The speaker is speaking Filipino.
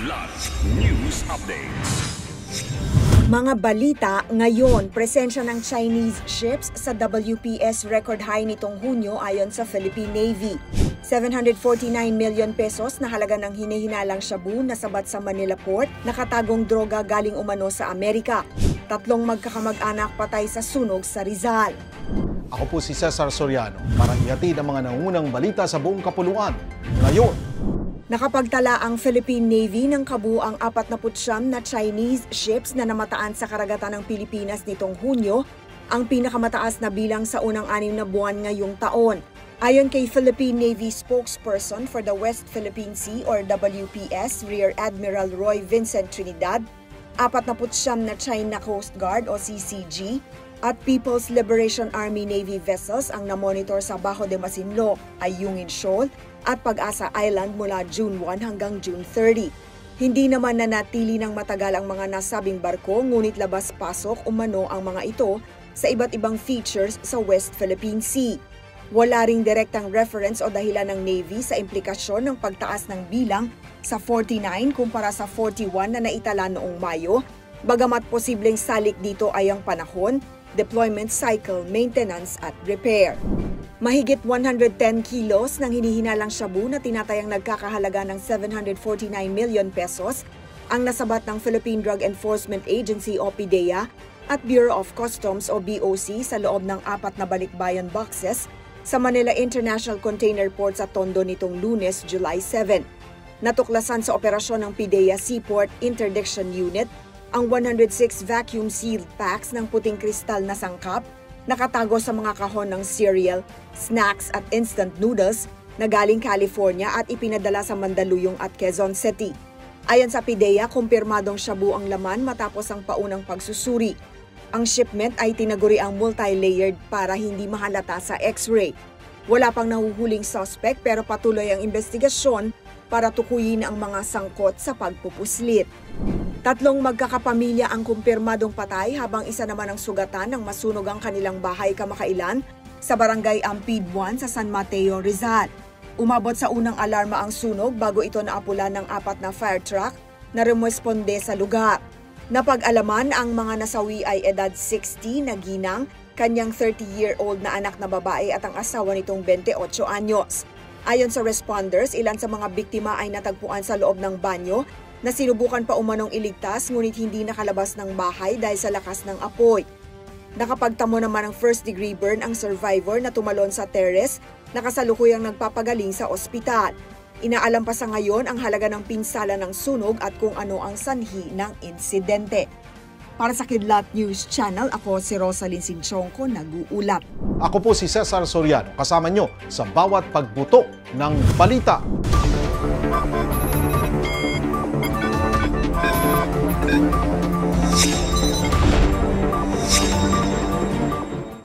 Kidlat News Updates. Mga balita ngayon, presensya ng Chinese ships sa WPS record high nitong Hunyo ayon sa Philippine Navy. 749 million pesos na halaga ng hinihinalang shabu na sabat sa Manila Port, nakatagong droga galing umano sa Amerika. 3 magkakamag-anak patay sa sunog sa Rizal. Ako po si Cesar Soriano para ihatid ang mga nangungunang balita sa buong kapuluan. Ngayon, nakapagtala ang Philippine Navy ng kabuuang 49 na Chinese ships na namataan sa karagatan ng Pilipinas nitong Hunyo, ang pinakamataas na bilang sa unang 6 na buwan ngayong taon. Ayon kay Philippine Navy spokesperson for the West Philippine Sea or WPS, Rear Admiral Roy Vincent Trinidad, 49 na China Coast Guard o CCG at People's Liberation Army Navy vessels ang namonitor sa Bajo de Masinloc, Ayungin Shoal at Pag-asa Island mula June 1 hanggang June 30. Hindi naman nanatili ng matagal ang mga nasabing barko ngunit labas-pasok umano ang mga ito sa iba't ibang features sa West Philippine Sea. Wala ring direktang reference o dahilan ng Navy sa implikasyon ng pagtaas ng bilang sa 49 kumpara sa 41 na naitala noong Mayo, bagamat posibleng salik dito ay ang panahon, deployment cycle, maintenance at repair. Mahigit 110 kilos ng hinihinalang shabu na tinatayang nagkakahalaga ng 749 million pesos ang nasabat ng Philippine Drug Enforcement Agency o PDEA at Bureau of Customs o BOC sa loob ng 4 na balikbayan boxes sa Manila International Container Port sa Tondo nitong Lunes, July 7. Natuklasan sa operasyon ng PDEA Seaport Interdiction Unit ang 106 vacuum-sealed packs ng puting kristal na sangkap nakatago sa mga kahon ng cereal, snacks at instant noodles na galing California at ipinadala sa Mandaluyong at Quezon City. Ayon sa PDEA, kumpirmadong shabu ang laman matapos ang paunang pagsusuri. Ang shipment ay tinaguri ang multi-layered para hindi mahalata sa X-ray. Wala pang nahuhuling suspect pero patuloy ang investigasyon para tukuyin ang mga sangkot sa pagpupuslit. 3 magkakapamilya ang kumpirmadong patay habang isa naman ang sugatan ng masunog ang kanilang bahay kamakailan sa barangay Ampid 1 sa San Mateo, Rizal. Umabot sa unang alarma ang sunog bago ito naapulan ng 4 na fire truck na rumesponde sa lugar. Napag-alaman ang mga nasawi ay edad 60 na ginang, kanyang 30-year-old na anak na babae at ang asawa nitong 28 anyos. Ayon sa responders, ilan sa mga biktima ay natagpuan sa loob ng banyo na sinubukan pa umanong iligtas ngunit hindi nakalabas ng bahay dahil sa lakas ng apoy. Nakapagtamo naman ng first-degree burn ang survivor na tumalon sa terrace na kasalukuyang nagpapagaling sa ospital. Inaalam pa sa ngayon ang halaga ng pinsala ng sunog at kung ano ang sanhi ng insidente. Para sa Kidlat News Channel, ako si Rosalyn Sinchonco, nag-uulat. ako po si Cesar Soriano, kasama nyo sa bawat pagbuto ng balita.